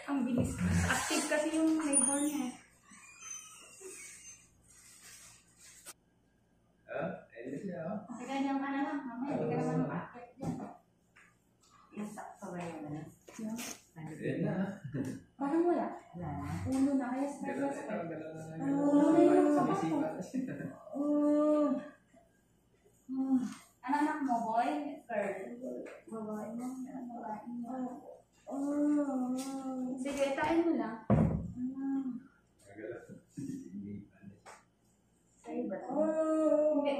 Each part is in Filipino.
Ang bilis. Active kasi yung labor niya. Kasi ganyan ka na lang. Mamaya, hindi ka naman maka-active dyan. Yung sakto ba yun na? Parang wala. Wala na. Ulo na. Kaya stress na. Ulo na yung sapat ko. Anak mo, boy? Girl? Babae mo. Babae mo. Sige, tain mo lang. Sa'yo ba ito? Hindi.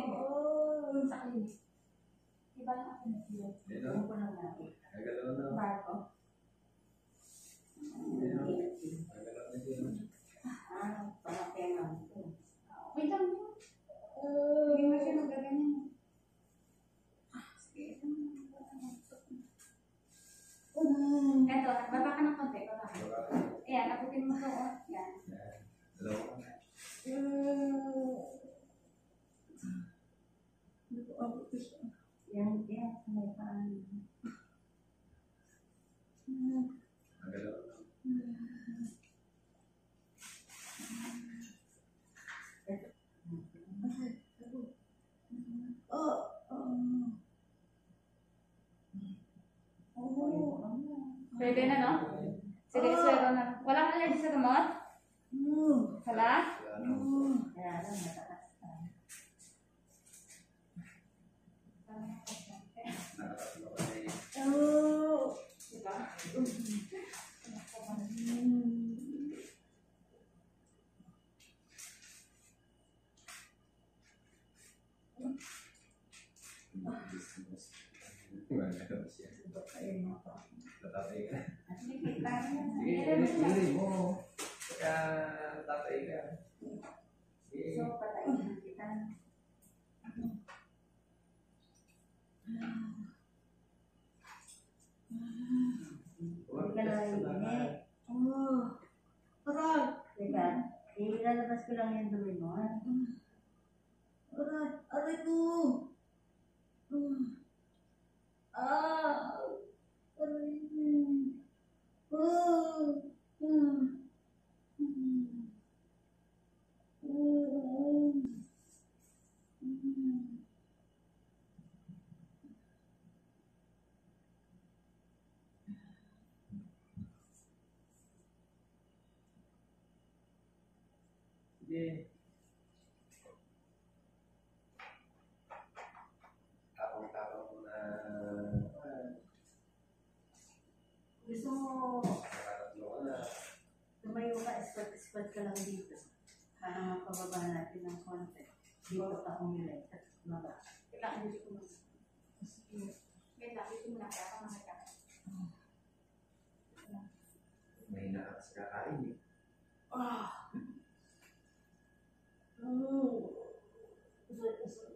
Sa klinik. Iba lang ako na sila. Ano ko lang natin? Marco. Pamatengan ko. Wait lang mo. Hindi mo siya magaganyan. Sige. Eto, baba ka ng konti. Baba ka. Ayan, naputin mo ito. Yan. Yan, may paano. Pwede na, no? Sige, swero na. Walang allergy sa gamot? Wala? Kaya lang, matakas ka. Diba? Tatay ka. Sige, mo. Kaya tatay ka. So, patayin na kita. Huwag ka na iinit. Aray! Teka, ilalabas ko lang yung dumi mo. Aray! Aray ko! Aray! Sige. Tapang-tapang mo na. Gusto mo Nakatatlo ka na. tumayo ka, squat ka lang dito. Para mapababa natin ng konti. Dito ka umilay at baba. Kailangan dito ko muna. Wait lang, dito muna. Kaya ka makita. May naakas kakain eh.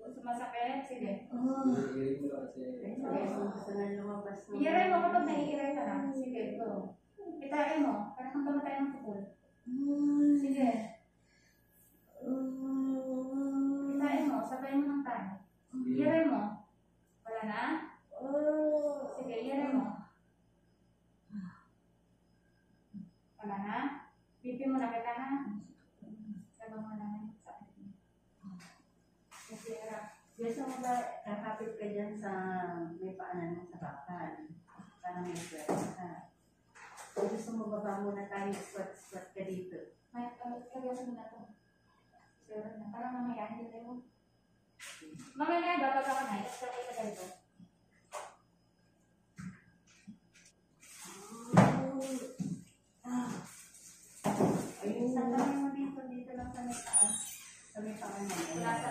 Sumasakit? Sige. Iirin mo lang kasi. Gusto na lumabas ng... Iiray mo kapag naiiray ka na. Sige, go. Itain mo. Para kang kamatay ng pukul. Sige. Itain mo. Sabay mo ng tayo. Iiray mo. Wala na? Sige, iiray mo. Wala na? Pipi mo na kita na? Sabang mo na na. Sakit mo. Sige, Gusto mo ba kakapit ka dyan sa may paanan mo sa bakal? Para may pwede ka. O gusto mo baba muna tayo, squat ka dito? may kagawa mo na ito. Sure na. Parang mamaya, hindi tayo. Mamaya, bababa ka na. Tapos kakay ka dito. Ayun. Sa kami mo dito lang sa may taas. Sa may paanan. Wala sa...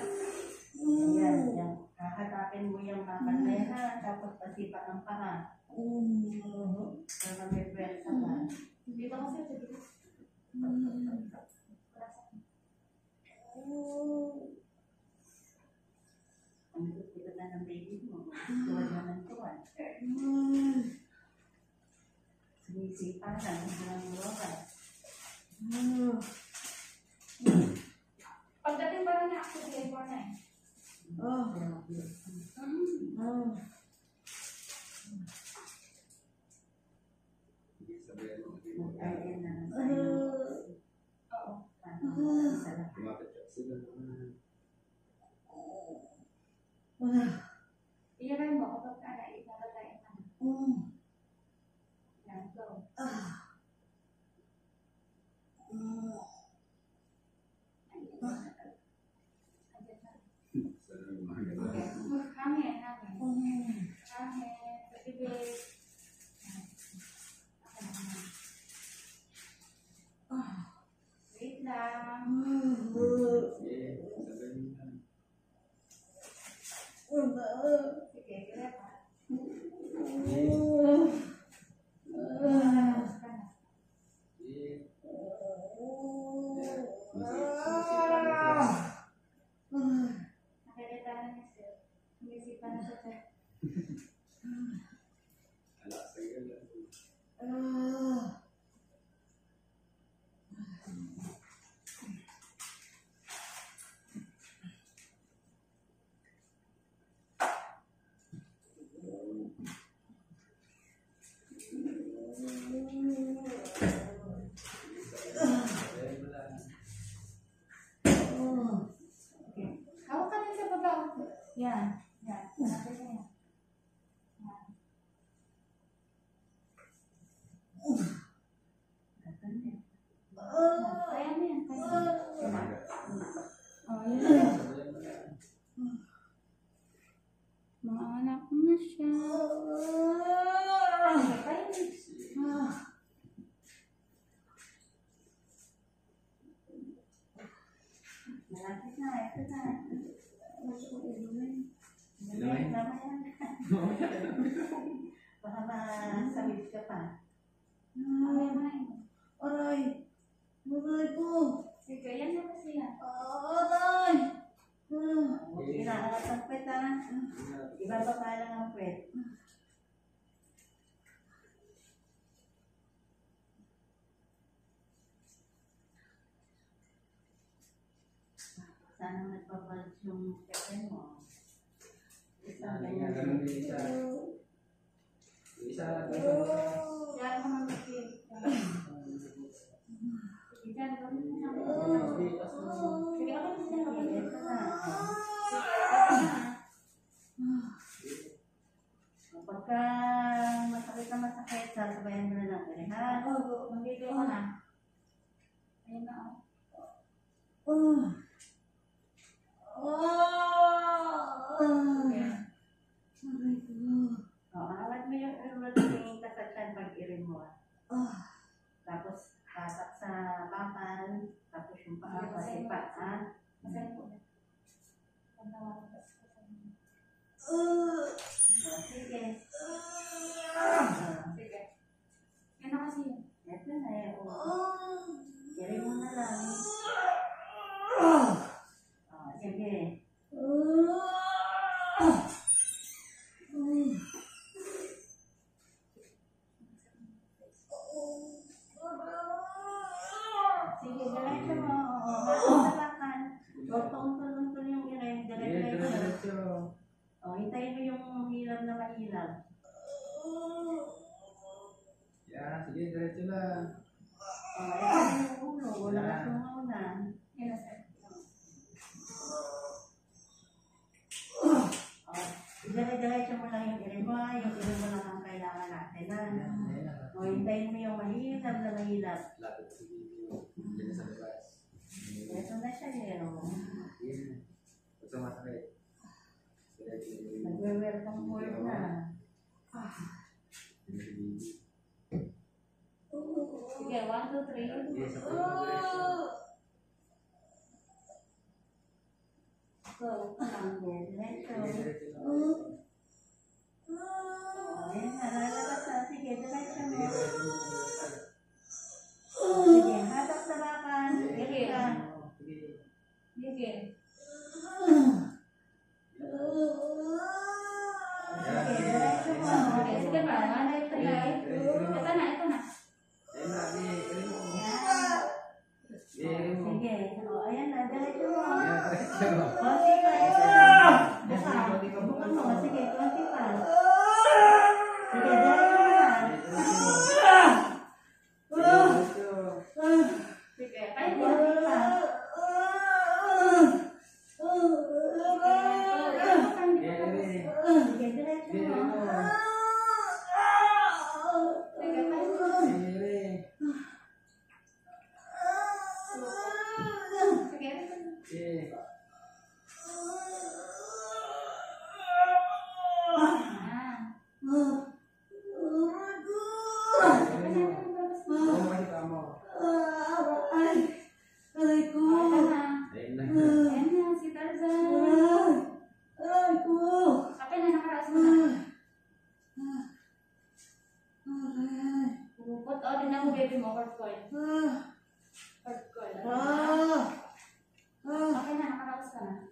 Ayan, yan. Kakatapin mo yung kapatena, tapos pasipa ng panga. Para may pwersa ka. Dito kasi, dito. Wala sa... Ang gusto na ng baby mo. Tuwan na ng tuwan. Sumisipa na, hanggang luwakas. Pagdating parang na-activate before na eh. Oh. Mag-ayan na lang tayo. Oo. Sarap. Iyaran mo kapag ibabatay ka na. Yan, go. Okay. Hangin, hangin. Hangin, pagibig. Wait lang. Sige, kaya pa. Malas ka na. Nakikita na niya sir. Humisipan na siya sir. Okay. Hawak ka din sa baba. Yan. Yan. Hanapin mo yan. Yan. Kaya mo yan. Kaya mo. Oh, yun na yan. Mga anak mo na siya. Kaya mo. Malapit na, ito na. Inumin? Tama yan. Baka masawit ka pa. Mamaya mo na yun. Aray! Aray ko! Sige, yan na kasi yan. Aray! Inaangat ang pwet ha. Iba pa pa lang ang pwet. Sana nagpapalit yung keten mo. Isang ganyan. Yan mo na mag-feel. Sige, dyan. Gawin mo na. Sige, ako na siya. Ito na. Sige, ako na. Pagka masakit na masakit, sasabayan mo na ng irihan. Mag-video ka na. Ayun na ako. Angat mo yung tingin kasatan pag irin mo. Tapos tatak sa bakal, tapos yung paa pasipa. Masahin po na. Pagkawa ko tapos masahin. Sige. Sige. Yan na kasi yun. Ito na eh. Irin mo na lang. Sige. Sige, diretso mo. Masalakan. Huwag tungtol-tungtol yung irin. Diretso. Hintayin mo yung hilab na mahilab. Sige, diretso lang. Ito yung ulo. Wala ka tungaw na. Yan na sir. Diretso mo lang yung irin mo. Yung irin mo lang ang kailangan natin. Hintayin mo yung mahilab na mahilab. Lapit sa video. Diyan sa labas. Ito na siya eh. Pag sumasakit. Diretso yung Nagwe-welcome word na. Sige, 1, 2, 3. Sige, sa diretso. Go. Diretso. Diretso lang. Ayan, nalalabas na. Sige, diretso mo. Sige, Sige, hatak sa bakan. Sige. Iri ka. Sige. Sige. Sige, diretso mo. Sige, sige pa. 1, 2, 3. Ito na, ito na. Ayun na, sige, irin mo. Yan. Sige, irin mo. Sige. Ayan na, diretso mo. Ayan, diretso. O, sige. Tingnan mo, baby mo, hard coil. Hard coil. Okay na, nakaraos ka na.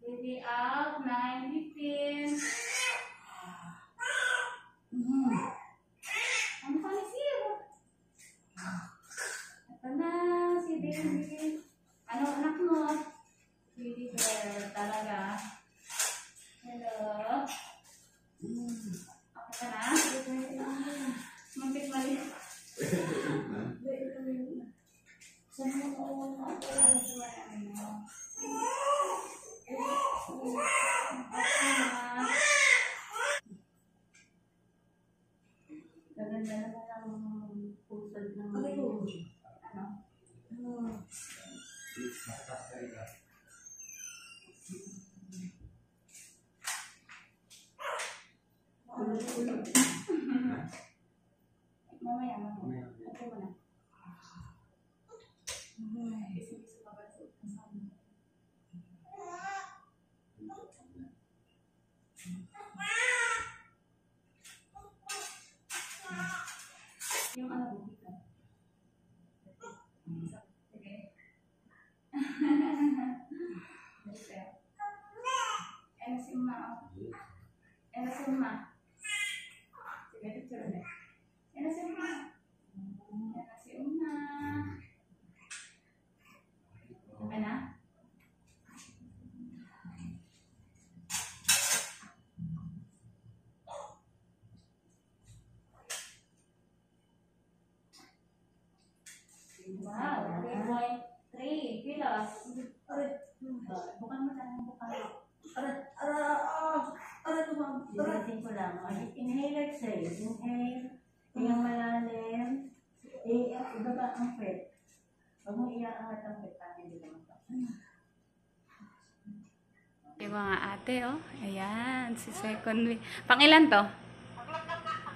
Baby out, 9:15. Ano pa ni Sir? Ito na, si baby. Ano anak mo? Baby girl, talaga. Hello. Okay ka na? Muntik mali. Saan mo Gaganda naman ang pusod ng Mamaya. Okay mo na. Isa-isa pa ba sa kasama? Yung ano mo dito. Sige. Ano si Ma? Ano si Ma? Sige, picture ulit. Ano si Ma? Ano si Uma? Okay na? Wow, 3.3 kilos. Bukan mo lang, bukan. Ulitin ko lang. Inhale, exhale. Inhale. Tingnan malalim. Ibaba ang pet. Huwag mo iaangat ang pet. Hindi ka magpapalala. Yung mga ate, oh. Ayan, si second week. Pangilan to?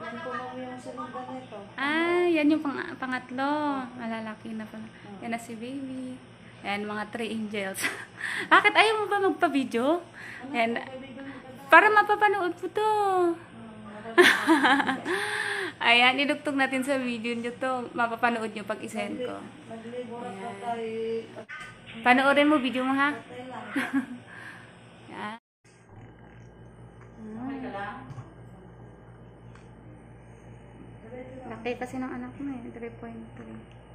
Yan po mami yung sinundan nito. Ah, yan yung pangatlo. Malalaki na pala. Yan na si baby. Ayan, mga 3 angels. Bakit ayaw mo ba magpa-video? Ayan, para mapapanood po to. Ayan, idugtog natin sa video nyo to. Mapapanood nyo pag isend ko. Naglibot na tayo. Panoorin mo video mo, ha? Patay lang. Yan. Okay ka lang? Laki kasi ng anak mo eh. 3.3.